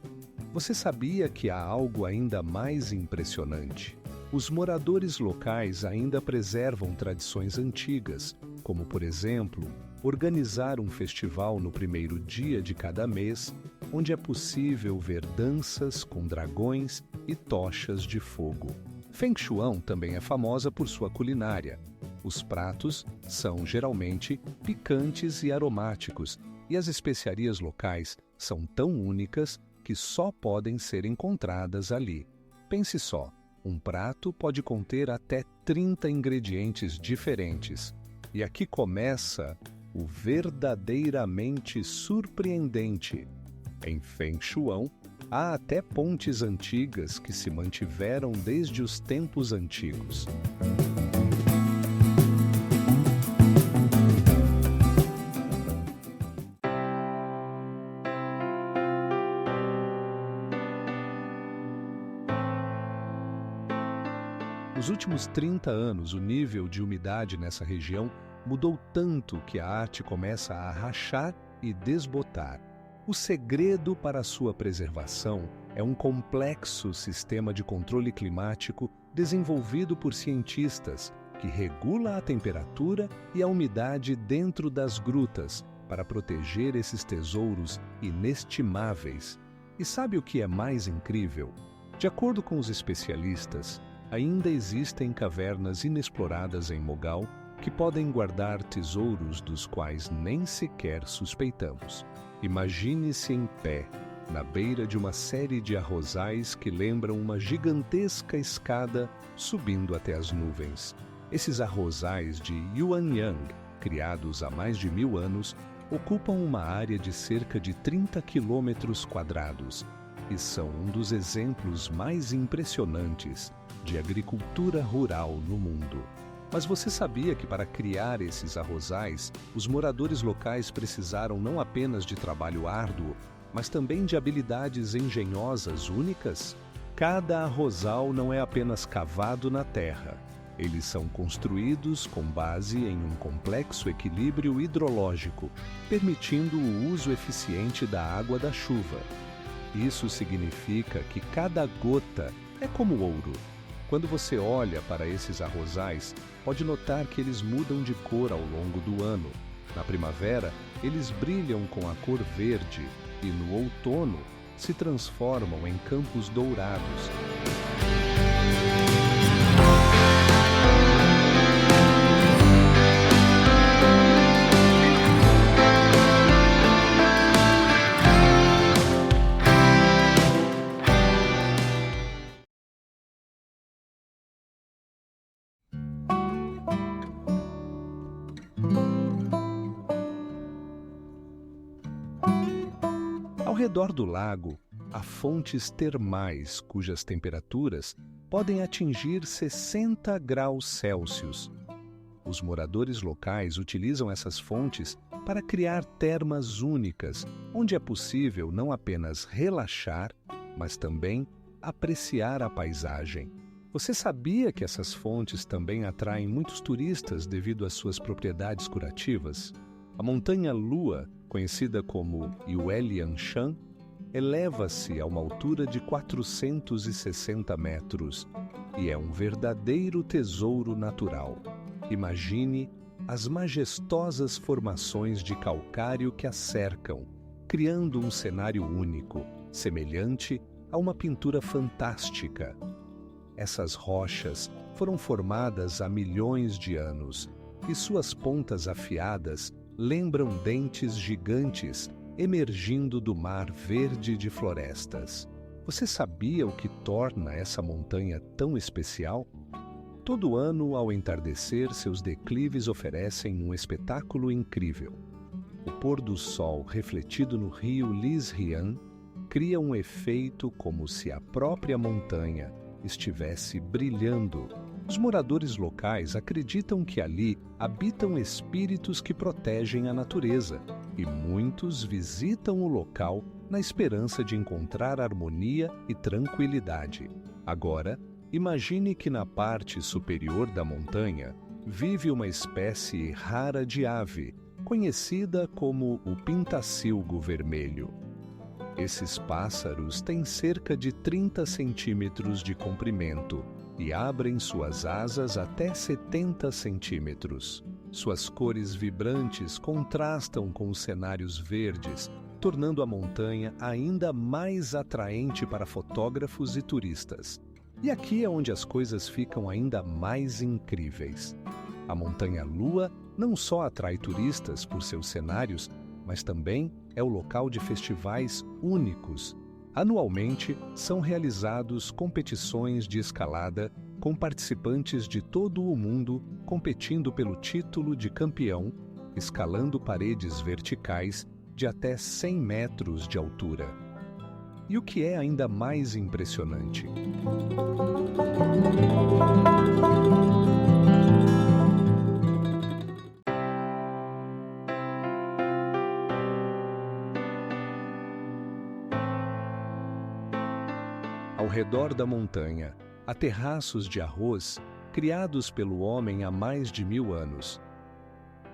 Você sabia que há algo ainda mais impressionante? Os moradores locais ainda preservam tradições antigas, como, por exemplo, organizar um festival no primeiro dia de cada mês, onde é possível ver danças com dragões e tochas de fogo. Fenshuan também é famosa por sua culinária. Os pratos são geralmente picantes e aromáticos, e as especiarias locais são tão únicas que só podem ser encontradas ali. Pense só, um prato pode conter até 30 ingredientes diferentes. E aqui começa o verdadeiramente surpreendente. Em Fenshuan, há até pontes antigas que se mantiveram desde os tempos antigos. Nos últimos 30 anos, o nível de umidade nessa região mudou tanto que a arte começa a rachar e desbotar. O segredo para a sua preservação é um complexo sistema de controle climático desenvolvido por cientistas que regula a temperatura e a umidade dentro das grutas para proteger esses tesouros inestimáveis. E sabe o que é mais incrível? De acordo com os especialistas, ainda existem cavernas inexploradas em Mogal que podem guardar tesouros dos quais nem sequer suspeitamos. Imagine-se em pé, na beira de uma série de arrozais que lembram uma gigantesca escada subindo até as nuvens. Esses arrozais de Yuanyang, criados há mais de 1000 anos, ocupam uma área de cerca de 30 quilômetros quadrados e são um dos exemplos mais impressionantes de agricultura rural no mundo. Mas você sabia que para criar esses arrozais, os moradores locais precisaram não apenas de trabalho árduo, mas também de habilidades engenhosas únicas? Cada arrozal não é apenas cavado na terra. Eles são construídos com base em um complexo equilíbrio hidrológico, permitindo o uso eficiente da água da chuva. Isso significa que cada gota é como ouro. Quando você olha para esses arrozais, pode notar que eles mudam de cor ao longo do ano. Na primavera, eles brilham com a cor verde e no outono se transformam em campos dourados. Ao redor do lago, há fontes termais cujas temperaturas podem atingir 60 graus Celsius. Os moradores locais utilizam essas fontes para criar termas únicas, onde é possível não apenas relaxar, mas também apreciar a paisagem. Você sabia que essas fontes também atraem muitos turistas devido às suas propriedades curativas? A montanha Lua, conhecida como Yuelianshan, eleva-se a uma altura de 460 metros e é um verdadeiro tesouro natural. Imagine as majestosas formações de calcário que a cercam, criando um cenário único, semelhante a uma pintura fantástica. Essas rochas foram formadas há milhões de anos e suas pontas afiadas lembram dentes gigantes emergindo do mar verde de florestas. Você sabia o que torna essa montanha tão especial? Todo ano, ao entardecer, seus declives oferecem um espetáculo incrível. O pôr do sol refletido no rio Lisrian cria um efeito como se a própria montanha estivesse brilhando. Os moradores locais acreditam que ali habitam espíritos que protegem a natureza, e muitos visitam o local na esperança de encontrar harmonia e tranquilidade. Agora, imagine que na parte superior da montanha vive uma espécie rara de ave, conhecida como o pintacilgo vermelho. Esses pássaros têm cerca de 30 centímetros de comprimento e abrem suas asas até 70 centímetros. Suas cores vibrantes contrastam com os cenários verdes, tornando a montanha ainda mais atraente para fotógrafos e turistas. E aqui é onde as coisas ficam ainda mais incríveis. A Montanha-Lua não só atrai turistas por seus cenários, mas também é o local de festivais únicos. Anualmente, são realizados competições de escalada com participantes de todo o mundo competindo pelo título de campeão, escalando paredes verticais de até 100 metros de altura. E o que é ainda mais impressionante? Ao redor da montanha, há terraços de arroz criados pelo homem há mais de 1000 anos.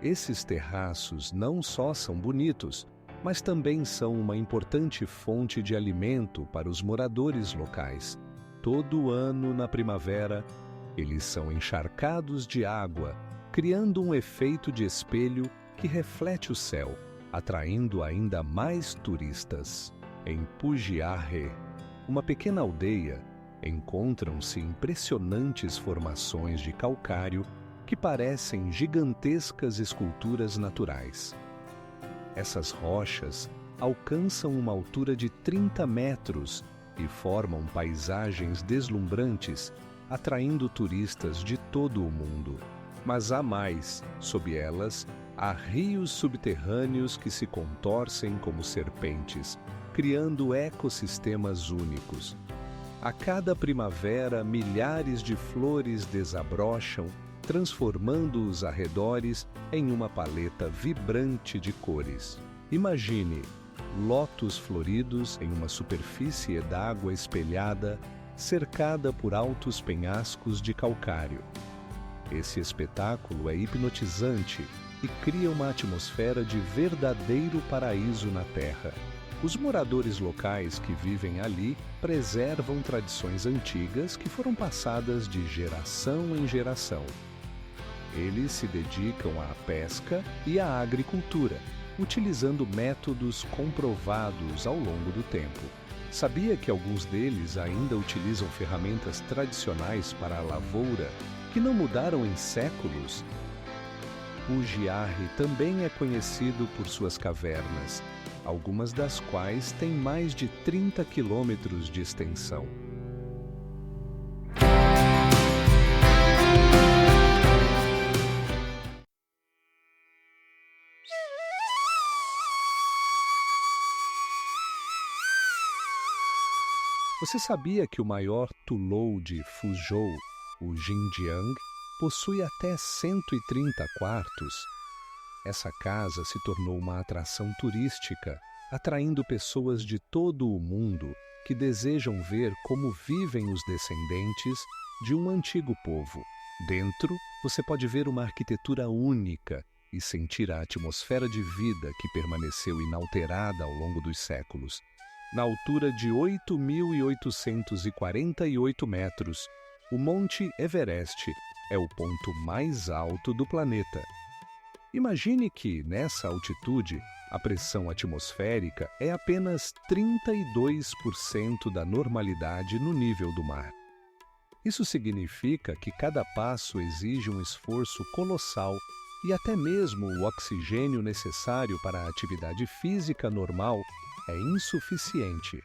Esses terraços não só são bonitos, mas também são uma importante fonte de alimento para os moradores locais. Todo ano, na primavera, eles são encharcados de água, criando um efeito de espelho que reflete o céu, atraindo ainda mais turistas. Em Pugiarre, uma pequena aldeia, encontram-se impressionantes formações de calcário que parecem gigantescas esculturas naturais. Essas rochas alcançam uma altura de 30 metros e formam paisagens deslumbrantes, atraindo turistas de todo o mundo. Mas há mais, sob elas, há rios subterrâneos que se contorcem como serpentes, criando ecossistemas únicos. A cada primavera, milhares de flores desabrocham, transformando os arredores em uma paleta vibrante de cores. Imagine lótus floridos em uma superfície d'água espelhada, cercada por altos penhascos de calcário. Esse espetáculo é hipnotizante e cria uma atmosfera de verdadeiro paraíso na Terra. Os moradores locais que vivem ali preservam tradições antigas que foram passadas de geração em geração. Eles se dedicam à pesca e à agricultura, utilizando métodos comprovados ao longo do tempo. Sabia que alguns deles ainda utilizam ferramentas tradicionais para a lavoura que não mudaram em séculos? Pugiarre também é conhecido por suas cavernas, algumas das quais têm mais de 30 quilômetros de extensão. Você sabia que o maior tulou de Fuzhou, o Jinjiang, possui até 130 quartos? Essa casa se tornou uma atração turística, atraindo pessoas de todo o mundo que desejam ver como vivem os descendentes de um antigo povo. Dentro, você pode ver uma arquitetura única e sentir a atmosfera de vida que permaneceu inalterada ao longo dos séculos. Na altura de 8.848 metros, O Monte Everest é o ponto mais alto do planeta. Imagine que, nessa altitude, a pressão atmosférica é apenas 32% da normalidade no nível do mar. Isso significa que cada passo exige um esforço colossal e até mesmo o oxigênio necessário para a atividade física normal é insuficiente.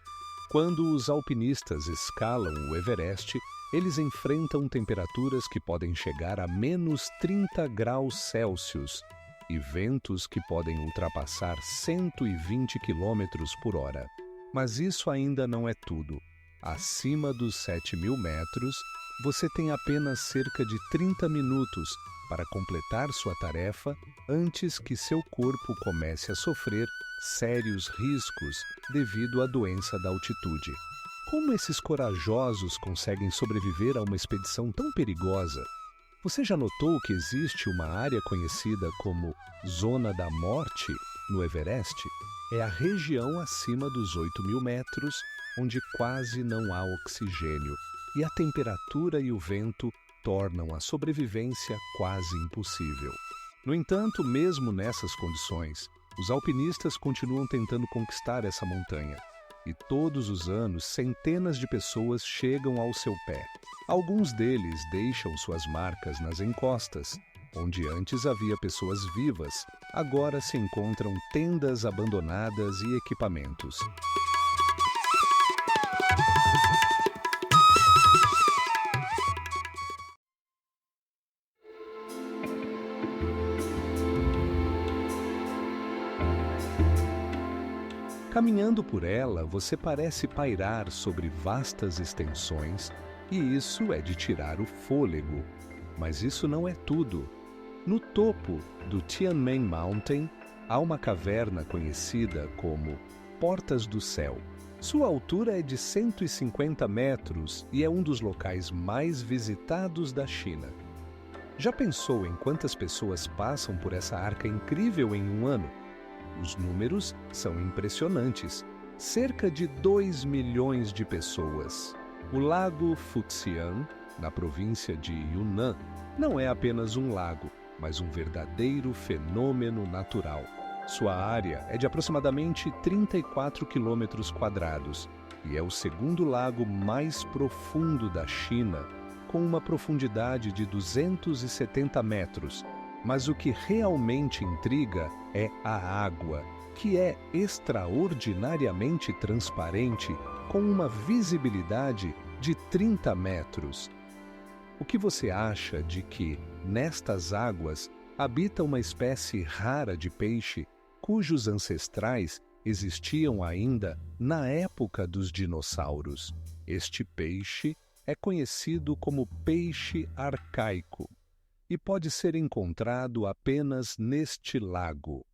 Quando os alpinistas escalam o Everest, eles enfrentam temperaturas que podem chegar a menos 30 graus Celsius e ventos que podem ultrapassar 120 km por hora. Mas isso ainda não é tudo. Acima dos 7.000 metros, você tem apenas cerca de 30 minutos para completar sua tarefa antes que seu corpo comece a sofrer sérios riscos devido à doença da altitude. Como esses corajosos conseguem sobreviver a uma expedição tão perigosa? Você já notou que existe uma área conhecida como Zona da Morte no Everest? É a região acima dos 8.000 metros, onde quase não há oxigênio, e a temperatura e o vento tornam a sobrevivência quase impossível. No entanto, mesmo nessas condições, os alpinistas continuam tentando conquistar essa montanha. E todos os anos, centenas de pessoas chegam ao seu pé. Alguns deles deixam suas marcas nas encostas. Onde antes havia pessoas vivas, agora se encontram tendas abandonadas e equipamentos. Caminhando por ela, você parece pairar sobre vastas extensões, e isso é de tirar o fôlego. Mas isso não é tudo. No topo do Tianmen Mountain, há uma caverna conhecida como Portas do Céu. Sua altura é de 150 metros e é um dos locais mais visitados da China. Já pensou em quantas pessoas passam por essa arca incrível em um ano? Os números são impressionantes. Cerca de 2 milhões de pessoas. O Lago Fuxian, na província de Yunnan, não é apenas um lago, mas um verdadeiro fenômeno natural. Sua área é de aproximadamente 34 quilômetros quadrados e é o segundo lago mais profundo da China, com uma profundidade de 270 metros. Mas o que realmente intriga é a água, que é extraordinariamente transparente, com uma visibilidade de 30 metros. O que você acha de que, nestas águas, habita uma espécie rara de peixe cujos ancestrais existiam ainda na época dos dinossauros? Este peixe é conhecido como peixe arcaico e pode ser encontrado apenas neste lago.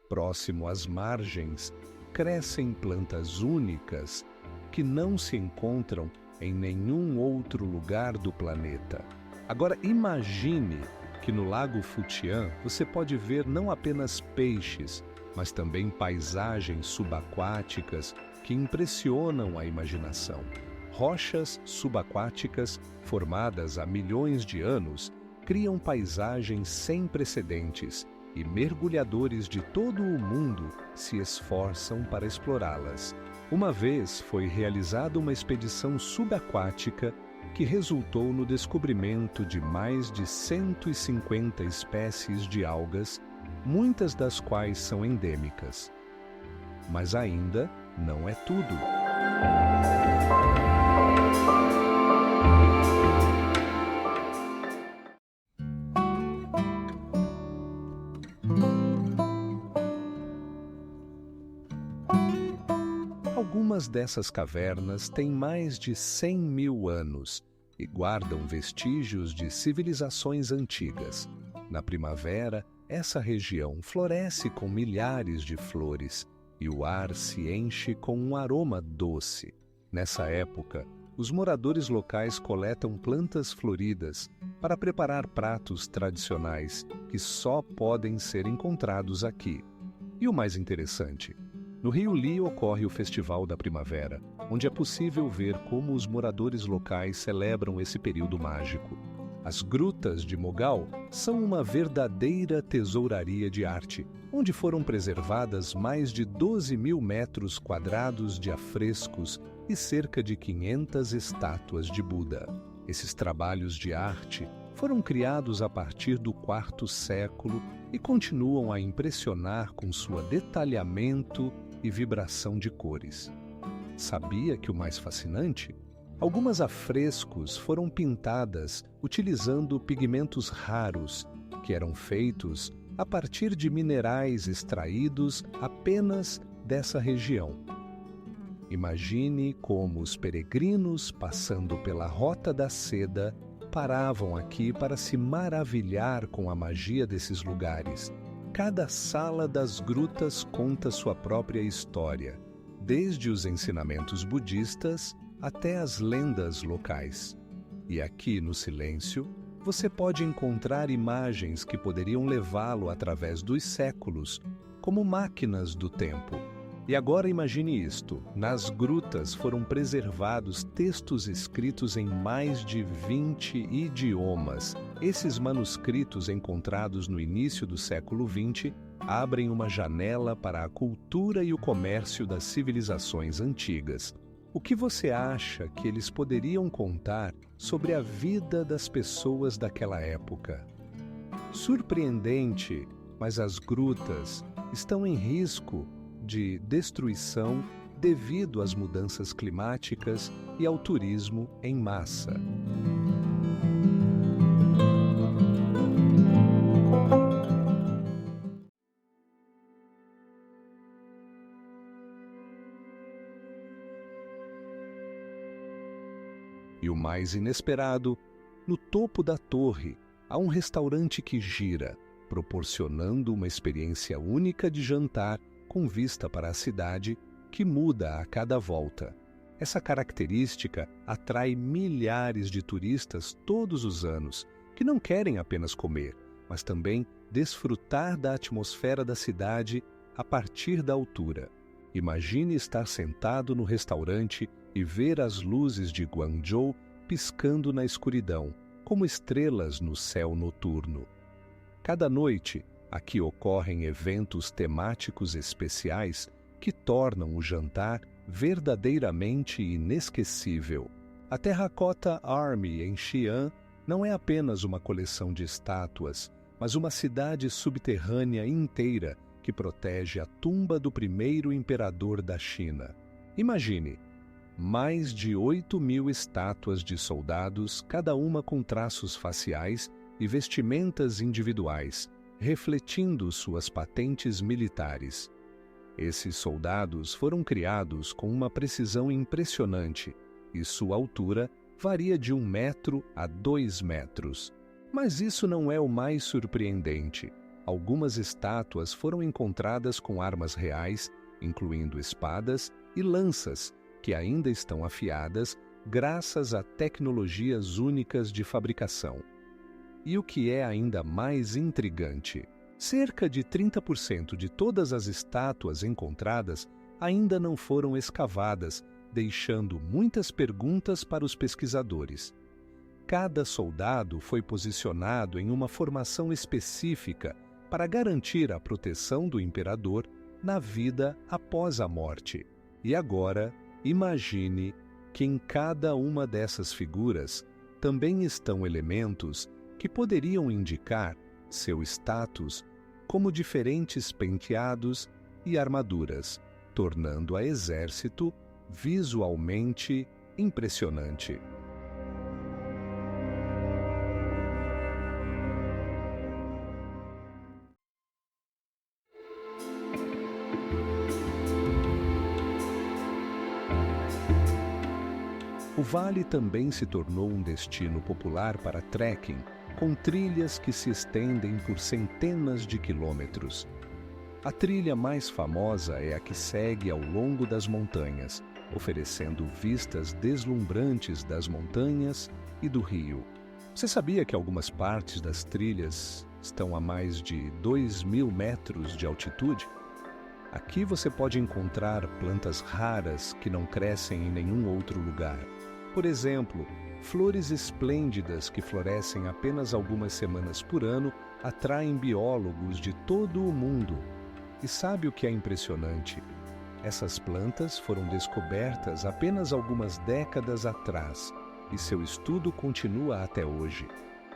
Próximo às margens, crescem plantas únicas que não se encontram em nenhum outro lugar do planeta. Agora imagine que no Lago Fuxian você pode ver não apenas peixes, mas também paisagens subaquáticas que impressionam a imaginação. Rochas subaquáticas, formadas há milhões de anos, criam paisagens sem precedentes e mergulhadores de todo o mundo se esforçam para explorá-las. Uma vez foi realizada uma expedição subaquática que resultou no descobrimento de mais de 150 espécies de algas, muitas das quais são endêmicas. Mas ainda não é tudo. Algumas dessas cavernas têm mais de 100.000 anos e guardam vestígios de civilizações antigas. Na primavera, essa região floresce com milhares de flores e o ar se enche com um aroma doce. Nessa época, os moradores locais coletam plantas floridas para preparar pratos tradicionais que só podem ser encontrados aqui. E o mais interessante, No Rio Lee ocorre o Festival da Primavera, onde é possível ver como os moradores locais celebram esse período mágico. As grutas de Mogal são uma verdadeira tesouraria de arte, onde foram preservadas mais de 12.000 metros quadrados de afrescos e cerca de 500 estátuas de Buda. Esses trabalhos de arte foram criados a partir do IV século e continuam a impressionar com seu detalhamento e vibração de cores. Sabia que o mais fascinante? Algumas afrescos foram pintadas utilizando pigmentos raros, que eram feitos a partir de minerais extraídos apenas dessa região. Imagine como os peregrinos, passando pela Rota da Seda, paravam aqui para se maravilhar com a magia desses lugares. Cada sala das grutas conta sua própria história, desde os ensinamentos budistas até as lendas locais. E aqui no silêncio, você pode encontrar imagens que poderiam levá-lo através dos séculos, como máquinas do tempo. E agora imagine isto: nas grutas foram preservados textos escritos em mais de 20 idiomas. Esses manuscritos encontrados no início do século XX abrem uma janela para a cultura e o comércio das civilizações antigas. O que você acha que eles poderiam contar sobre a vida das pessoas daquela época? Surpreendente, mas as grutas estão em risco de destruição devido às mudanças climáticas e ao turismo em massa. E o mais inesperado, no topo da torre, há um restaurante que gira, proporcionando uma experiência única de jantar com vista para a cidade, que muda a cada volta. Essa característica atrai milhares de turistas todos os anos, que não querem apenas comer, mas também desfrutar da atmosfera da cidade a partir da altura. Imagine estar sentado no restaurante e ver as luzes de Guangzhou piscando na escuridão, como estrelas no céu noturno. Cada noite, aqui ocorrem eventos temáticos especiais que tornam o jantar verdadeiramente inesquecível. A Terracotta Army, em Xi'an, não é apenas uma coleção de estátuas, mas uma cidade subterrânea inteira que protege a tumba do primeiro imperador da China. Imagine, mais de 8.000 estátuas de soldados, cada uma com traços faciais e vestimentas individuais, refletindo suas patentes militares. Esses soldados foram criados com uma precisão impressionante e sua altura varia de 1 metro a 2 metros. Mas isso não é o mais surpreendente. Algumas estátuas foram encontradas com armas reais, incluindo espadas e lanças, que ainda estão afiadas graças a tecnologias únicas de fabricação. E o que é ainda mais intrigante, cerca de 30% de todas as estátuas encontradas ainda não foram escavadas, deixando muitas perguntas para os pesquisadores. Cada soldado foi posicionado em uma formação específica para garantir a proteção do imperador na vida após a morte. E agora, imagine que em cada uma dessas figuras também estão elementos que poderiam indicar seu status, como diferentes penteados e armaduras, tornando a exército visualmente impressionante. O vale também se tornou um destino popular para trekking, com trilhas que se estendem por centenas de quilômetros. A trilha mais famosa é a que segue ao longo das montanhas, oferecendo vistas deslumbrantes das montanhas e do rio. Você sabia que algumas partes das trilhas estão a mais de 2.000 metros de altitude? Aqui você pode encontrar plantas raras que não crescem em nenhum outro lugar. Por exemplo, flores esplêndidas que florescem apenas algumas semanas por ano atraem biólogos de todo o mundo. E sabe o que é impressionante? Essas plantas foram descobertas apenas algumas décadas atrás e seu estudo continua até hoje.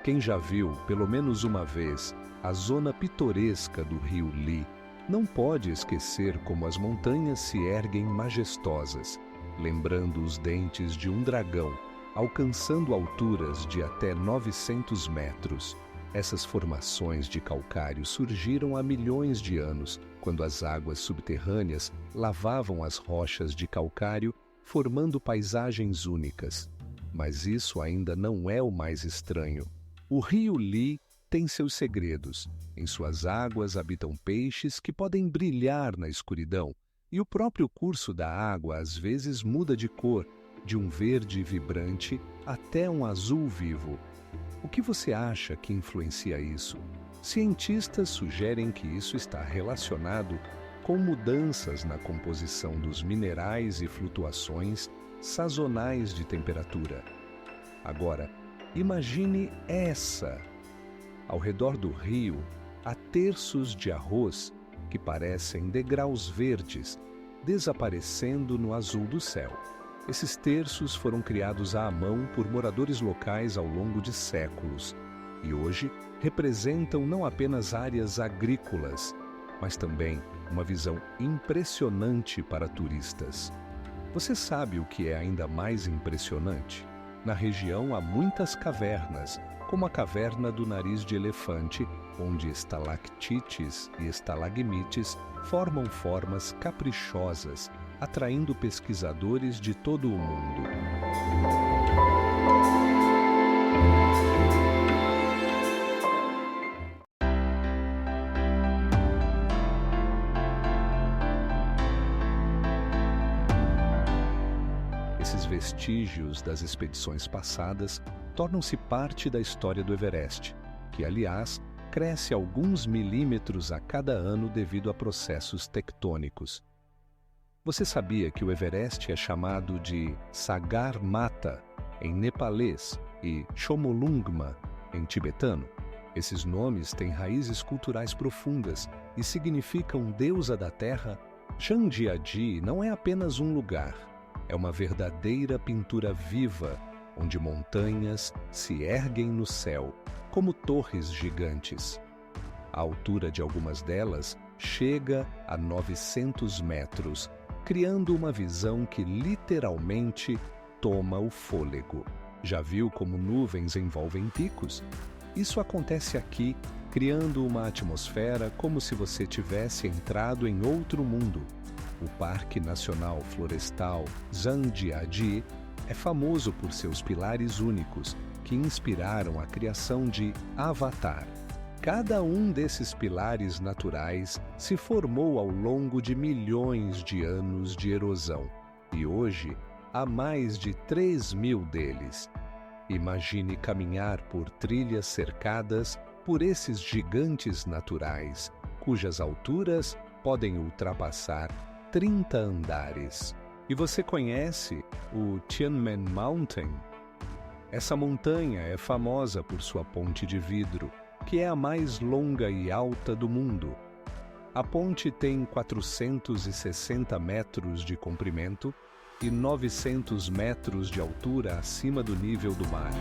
Quem já viu, pelo menos uma vez, a zona pitoresca do rio Lee, não pode esquecer como as montanhas se erguem majestosas, lembrando os dentes de um dragão, alcançando alturas de até 900 metros. Essas formações de calcário surgiram há milhões de anos, quando as águas subterrâneas lavavam as rochas de calcário, formando paisagens únicas. Mas isso ainda não é o mais estranho. O rio Lee tem seus segredos. Em suas águas habitam peixes que podem brilhar na escuridão, e o próprio curso da água às vezes muda de cor, de um verde vibrante até um azul vivo. O que você acha que influencia isso? Cientistas sugerem que isso está relacionado com mudanças na composição dos minerais e flutuações sazonais de temperatura. Agora, imagine essa! Ao redor do rio, há terços de arroz que parecem degraus verdes, desaparecendo no azul do céu. Esses terços foram criados à mão por moradores locais ao longo de séculos e hoje representam não apenas áreas agrícolas, mas também uma visão impressionante para turistas. Você sabe o que é ainda mais impressionante? Na região há muitas cavernas, como a caverna do nariz de elefante, onde estalactites e estalagmites formam formas caprichosas, atraindo pesquisadores de todo o mundo. Esses vestígios das expedições passadas tornam-se parte da história do Everest, que, aliás, cresce alguns milímetros a cada ano devido a processos tectônicos. Você sabia que o Everest é chamado de Sagarmatha, em nepalês, e Chomolungma, em tibetano? Esses nomes têm raízes culturais profundas e significam deusa da terra. Jandiadi não é apenas um lugar, é uma verdadeira pintura viva, onde montanhas se erguem no céu, como torres gigantes. A altura de algumas delas chega a 900 metros, criando uma visão que literalmente toma o fôlego. Já viu como nuvens envolvem picos? Isso acontece aqui, criando uma atmosfera como se você tivesse entrado em outro mundo. O Parque Nacional Florestal Jandiadi é famoso por seus pilares únicos, que inspiraram a criação de Avatar. Cada um desses pilares naturais se formou ao longo de milhões de anos de erosão, e hoje há mais de 3.000 deles. Imagine caminhar por trilhas cercadas por esses gigantes naturais, cujas alturas podem ultrapassar 30 andares. E você conhece o Tianmen Mountain? Essa montanha é famosa por sua ponte de vidro, que é a mais longa e alta do mundo. A ponte tem 460 metros de comprimento e 900 metros de altura acima do nível do mar.